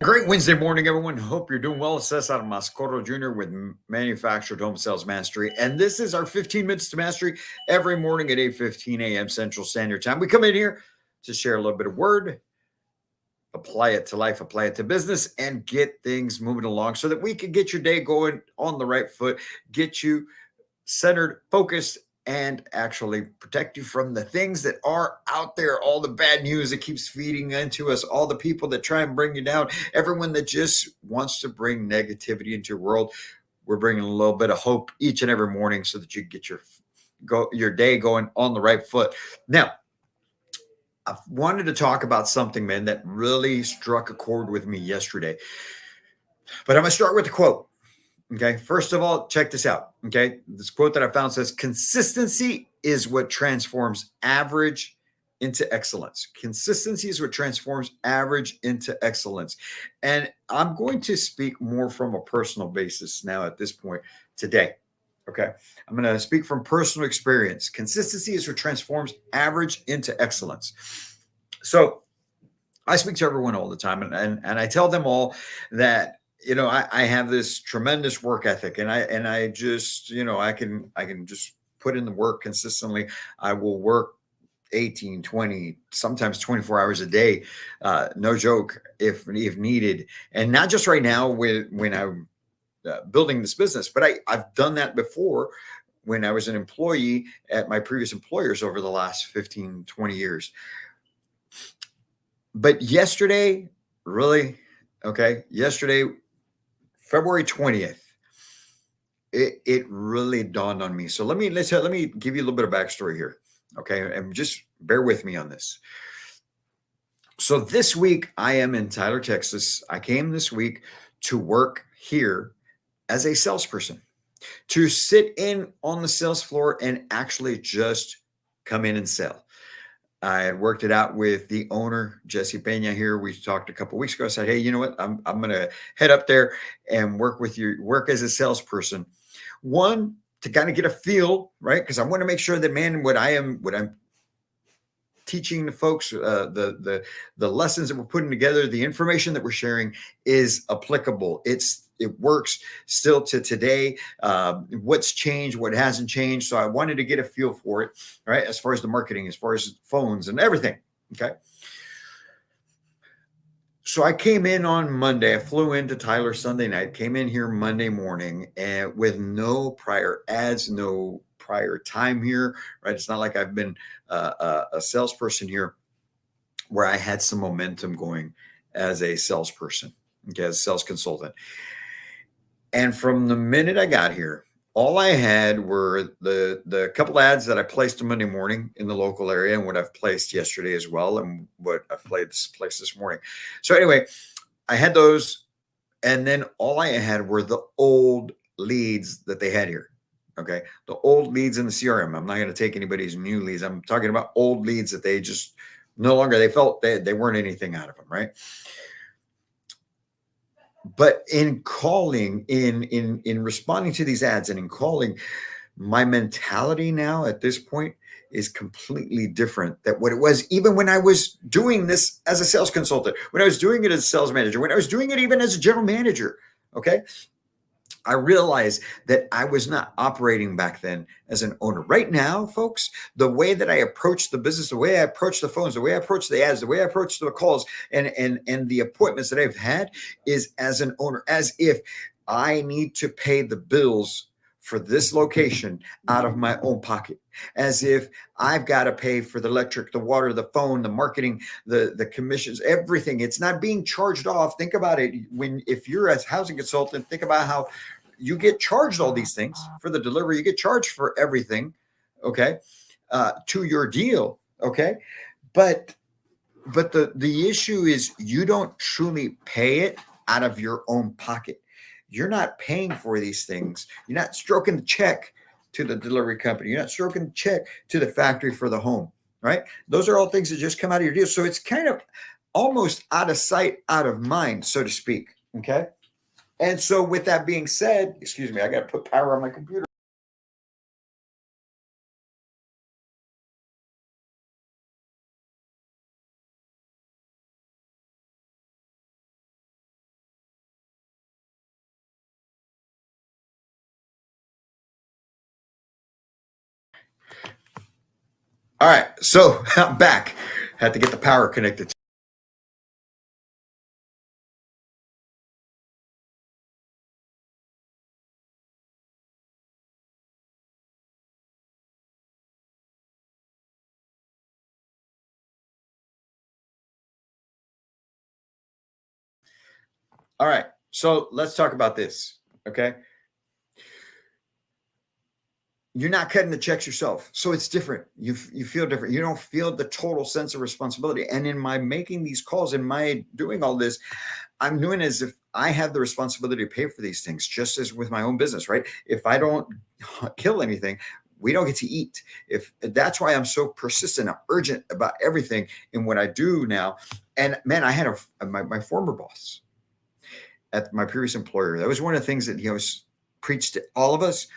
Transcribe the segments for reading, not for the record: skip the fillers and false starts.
Great Wednesday morning, everyone. Hope you're doing well. It's Cesar Mascoro Jr. with Manufactured Home Sales Mastery. And this is our 15 minutes to mastery every morning at 8:15 a.m. Central Standard Time. We come in here to share a little bit of word, apply it to life, apply it to business, and get things moving along so that we can get your day going on the right foot, get you centered, focused, and actually protect you from the things that are out there, all the bad news that keeps feeding into us, all the people that try and bring you down, everyone that just wants to bring negativity into your world. We're bringing a little bit of hope each and every morning so that you get your day going on the right foot. Now, I wanted to talk about something, man, that really struck a chord with me yesterday. But I'm going to start with a quote. Okay. First of all, check this out. Okay. This quote that I found says consistency is what transforms average into excellence. Consistency is what transforms average into excellence. And I'm going to speak more from a personal basis now at this point today. Okay. I'm going to speak from personal experience. Consistency is what transforms average into excellence. So I speak to everyone all the time, and I tell them all that I have this tremendous work ethic, and I just I can just put in the work consistently. I will work 18, 20, sometimes 24 hours a day, no joke, if needed, and not just right now when I'm building this business, but I've done that before when I was an employee at my previous employers over the last 15, 20 years. But yesterday, really, okay, yesterday, February 20th, it really dawned on me. So let me give you a little bit of backstory here. Okay. And just bear with me on this. So this week I am in Tyler, Texas. I came this week to work here as a salesperson, to sit in on the sales floor and actually just come in and sell. I had worked it out with the owner, Jesse Pena here. We talked a couple of weeks ago. I said, hey, you know what? I'm gonna head up there and work as a salesperson. One, to kind of get a feel, right? Because I want to make sure that, man, what I'm teaching the folks, the lessons that we're putting together, the information that we're sharing is applicable. It works still to today. What's changed, what hasn't changed. So I wanted to get a feel for it, right? As far as the marketing, as far as phones and everything. Okay. So I came in on Monday. I flew into Tyler Sunday night, came in here Monday morning and with no prior ads, no prior time here, right? It's not like I've been a salesperson here where I had some momentum going as a salesperson, okay, as a sales consultant. And from the minute I got here, all I had were the couple ads that I placed on Monday morning in the local area and what I've placed yesterday as well, and what I've placed this morning. So anyway, I had those, and then all I had were the old leads that they had here. Okay, the old leads in the CRM. I'm not going to take anybody's new leads. I'm talking about old leads that they just no longer they felt they weren't anything out of them, right? But in calling, in responding to these ads and in calling, my mentality now at this point is completely different than what it was even when I was doing this as a sales consultant, when I was doing it as a sales manager, when I was doing it even as a general manager. Okay. I realized that I was not operating back then as an owner. Right now, folks, the way that I approach the business, the way I approach the phones, the way I approach the ads, the way I approach the calls and the appointments that I've had is as an owner, as if I need to pay the bills for this location out of my own pocket, as if I've got to pay for the electric, the water, the phone, the marketing, the commissions, everything. It's not being charged off. Think about it. If you're a housing consultant, think about how you get charged all these things for the delivery. You get charged for everything, okay, to your deal, okay. But the issue is you don't truly pay it out of your own pocket. You're not paying for these things. You're not stroking the check to the delivery company. You're not stroking the check to the factory for the home, right? Those are all things that just come out of your deal. So it's kind of almost out of sight, out of mind, so to speak. Okay. And so, with that being said, excuse me, I got to put power on my computer. All right. So I'm back. Had to get the power connected. All right. So let's talk about this. Okay. You're not cutting the checks yourself. So it's different. You feel different. You don't feel the total sense of responsibility. And in my making these calls, in my doing all this, I'm doing as if I have the responsibility to pay for these things, just as with my own business, right? If I don't kill anything, we don't get to eat. If that's why I'm so persistent, I'm urgent about everything in what I do now. And man, I had my former boss at my previous employer. That was one of the things that he always preached to all of us.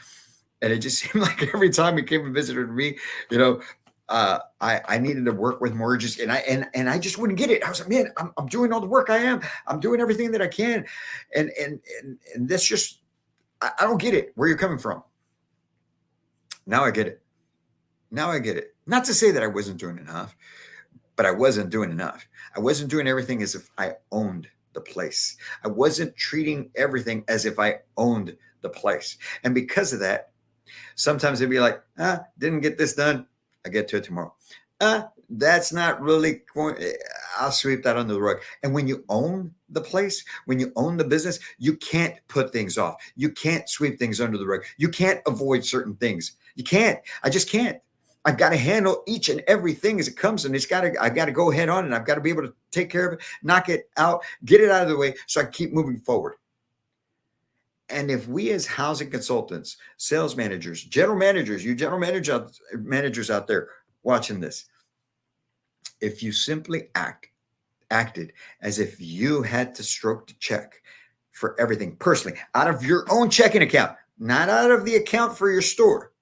And it just seemed like every time he came and visited me, you know, I needed to work with mortgages, and I just wouldn't get it. I was like, man, I'm doing all the work. I'm doing everything that I can, and this just I don't get it. Where you're coming from? Now I get it. Now I get it. Not to say that I wasn't doing enough, but I wasn't doing enough. I wasn't doing everything as if I owned the place. I wasn't treating everything as if I owned the place, and because of that, sometimes they'd be like, didn't get this done. I get to it tomorrow. That's not really going. I'll sweep that under the rug. And when you own the place, when you own the business, you can't put things off. You can't sweep things under the rug. You can't avoid certain things. You can't. I just can't. I've got to handle each and everything as it comes, and I've got to go head on, and I've got to be able to take care of it, knock it out, get it out of the way, so I can keep moving forward. And if we as housing consultants, sales managers, general managers, you general managers out there watching this, if you simply acted as if you had to stroke the check for everything personally out of your own checking account, not out of the account for your store,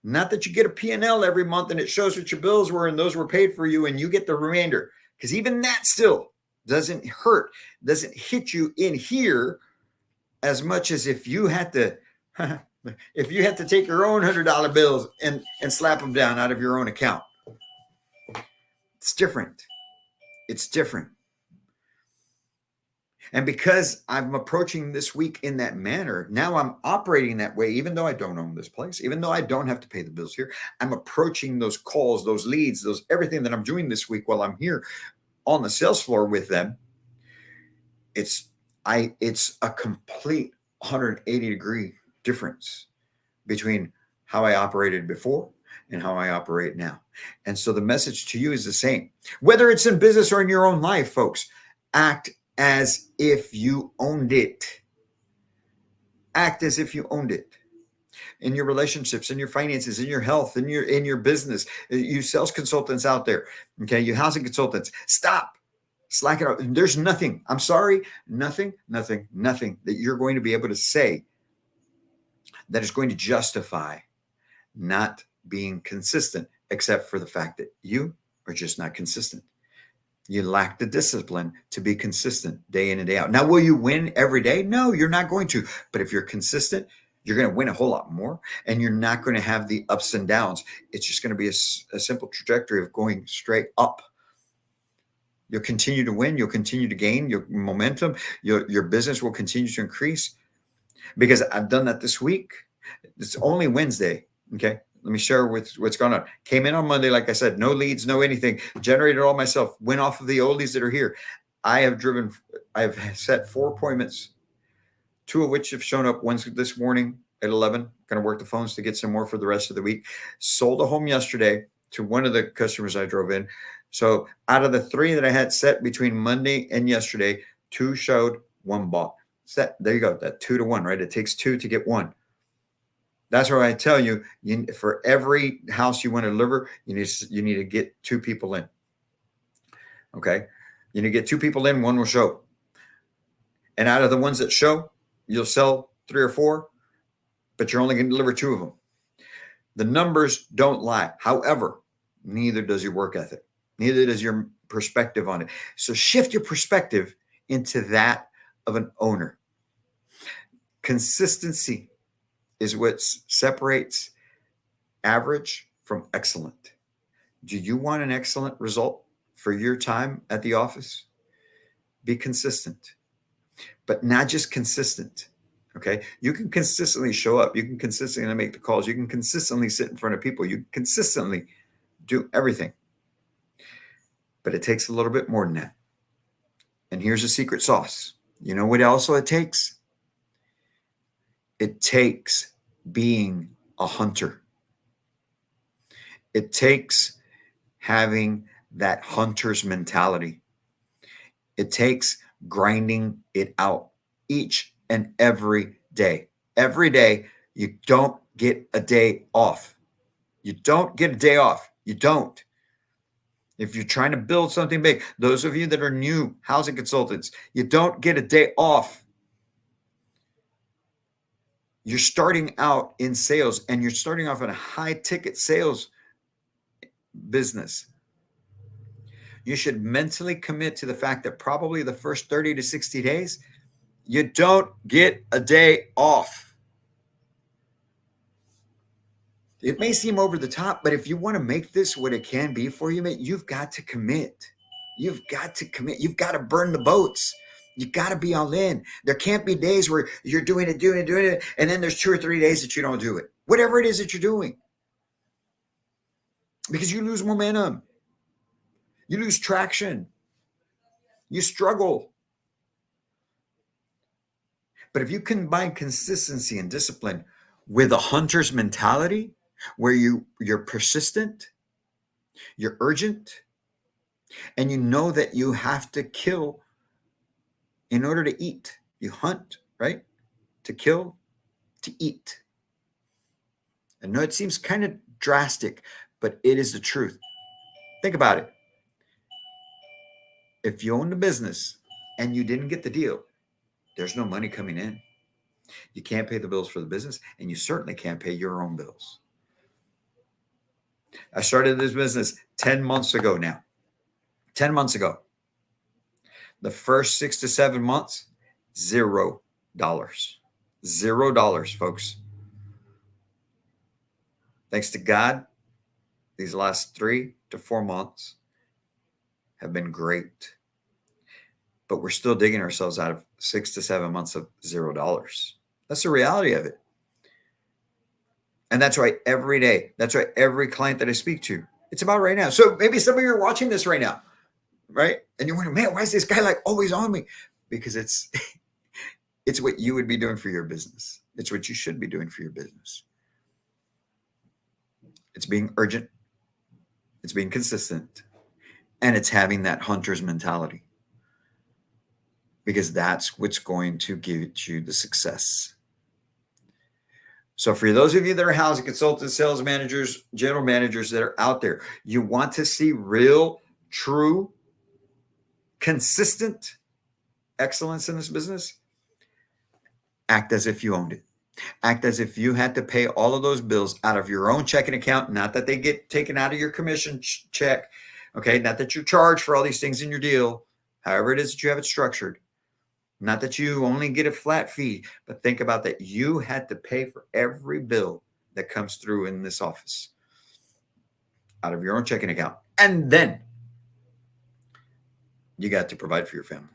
not that you get a P&L every month and it shows what your bills were and those were paid for you and you get the remainder, because even that still doesn't doesn't hit you in here as much as if you had to take your own $100 bills and slap them down out of your own account. It's different. It's different. And because I'm approaching this week in that manner, now I'm operating that way, even though I don't own this place, even though I don't have to pay the bills here. I'm approaching those calls, those leads, those everything that I'm doing this week while I'm here on the sales floor with them. It's a complete 180-degree difference between how I operated before and how I operate now. And so the message to you is the same. Whether it's in business or in your own life, folks, act as if you owned it. Act as if you owned it. In your relationships, in your finances, in your health, in your business, you sales consultants out there, okay, you housing consultants, stop. Slack it out. There's nothing. I'm sorry, nothing that you're going to be able to say that is going to justify not being consistent, except for the fact that you are just not consistent. You lack the discipline to be consistent day in and day out. Now, will you win every day? No, you're not going to. But if you're consistent, you're going to win a whole lot more, and you're not going to have the ups and downs. It's just going to be a simple trajectory of going straight up. You'll continue to win. You'll continue to gain your momentum. Your business will continue to increase, because I've done that this week. It's only Wednesday. Okay. Let me share what's going on. Came in on Monday, like I said, no leads, no anything. Generated all myself. Went off of the oldies that are here. I've set 4 appointments, 2 of which have shown up. One's this morning at 11. Going to work the phones to get some more for the rest of the week. Sold a home yesterday to one of the customers I drove in. So out of the 3 that I had set between Monday and yesterday, 2 showed, 1 bought. Set. There you go. That 2 to 1, right? It takes 2 to get 1. That's why I tell you, for every house you want to deliver, you need to get 2 people in. Okay, you need to get 2 people in, 1 will show. And out of the ones that show, you'll sell 3 or 4, but you're only going to deliver 2 of them. The numbers don't lie. However, neither does your work ethic. Neither does your perspective on it. So shift your perspective into that of an owner. Consistency is what separates average from excellent. Do you want an excellent result for your time at the office? Be consistent, but not just consistent. Okay. You can consistently show up. You can consistently make the calls. You can consistently sit in front of people. You can consistently do everything. But it takes a little bit more than that. And here's a secret sauce. You know what also it takes? It takes being a hunter. It takes having that hunter's mentality. It takes grinding it out each and every day. Every day, you don't get a day off. You don't get a day off. You don't. If you're trying to build something big, those of you that are new housing consultants, you don't get a day off. You're starting out in sales, and you're starting off in a high ticket sales business. You should mentally commit to the fact that probably the first 30 to 60 days, you don't get a day off. It may seem over the top, but if you want to make this what it can be for you, mate, you've got to commit. You've got to commit. You've got to burn the boats. You got to be all in. There can't be days where you're doing it, and then there's 2 or 3 days that you don't do it. Whatever it is that you're doing. Because you lose momentum. You lose traction. You struggle. But if you combine consistency and discipline with a hunter's mentality, where you're persistent, you're urgent, and you know that you have to kill in order to eat. You hunt, right? To kill, to eat. I know it seems kind of drastic, but it is the truth. Think about it. If you own a business and you didn't get the deal, there's no money coming in. You can't pay the bills for the business, and you certainly can't pay your own bills. I started this business 10 months ago now. 10 months ago. The first 6 to 7 months, $0. $0, folks. Thanks to God, these last 3 to 4 months have been great. But we're still digging ourselves out of 6 to 7 months of $0. That's the reality of it. And that's why every day, that's why every client that I speak to, it's about right now. So maybe some of you are watching this right now, right? And you're wondering, man, why is this guy like always on me? Because it's what you would be doing for your business. It's what you should be doing for your business. It's being urgent. It's being consistent. And it's having that hunter's mentality. Because that's what's going to give you the success. So for those of you that are housing consultants, sales managers, general managers that are out there, you want to see real, true, consistent excellence in this business? Act as if you owned it. Act as if you had to pay all of those bills out of your own checking account, not that they get taken out of your commission check, okay? Not that you're charged for all these things in your deal, however it is that you have it structured. Not that you only get a flat fee, but think about that. You had to pay for every bill that comes through in this office out of your own checking account. And then you got to provide for your family.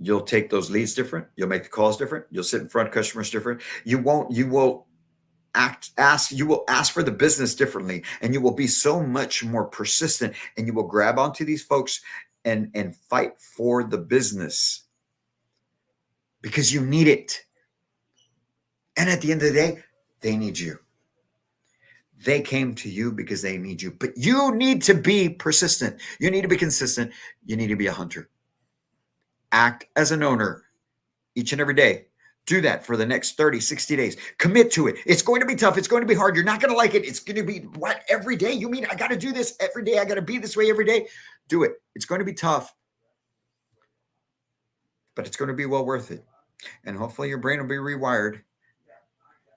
You'll take those leads different. You'll make the calls different. You'll sit in front of customers different. You will ask for the business differently, and you will be so much more persistent, and you will grab onto these folks and fight for the business because you need it. And at the end of the day, they need you. They came to you because they need you, but you need to be persistent. You need to be consistent. You need to be a hunter. Act as an owner each and every day. Do that for the next 30, 60 days. Commit to it. It's going to be tough. It's going to be hard. You're not going to like it. It's going to be what every day. You mean I got to do this every day? I got to be this way every day? Do it. It's going to be tough, but it's going to be well worth it. And hopefully your brain will be rewired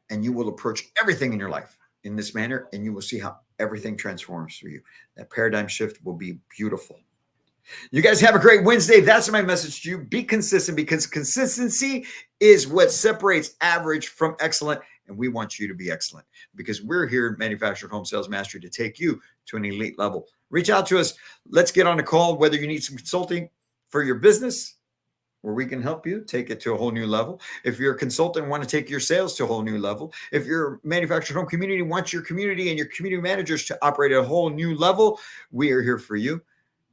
and you will approach everything in your life in this manner, and you will see how everything transforms for you. That paradigm shift will be beautiful. You guys have a great Wednesday. That's my message to you. Be consistent, because consistency is what separates average from excellent. and we want you to be excellent because we're here at Manufactured Home Sales Mastery to take you to an elite level. Reach out to us. Let's get on a call, whether you need some consulting for your business, where we can help you take it to a whole new level. If you're a consultant and want to take your sales to a whole new level, if you're a manufactured home community and want your community and your community managers to operate at a whole new level, we are here for you.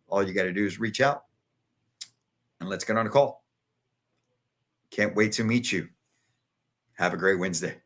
All you got to do is reach out and let's get on a call. Can't wait to meet you. Have a great Wednesday.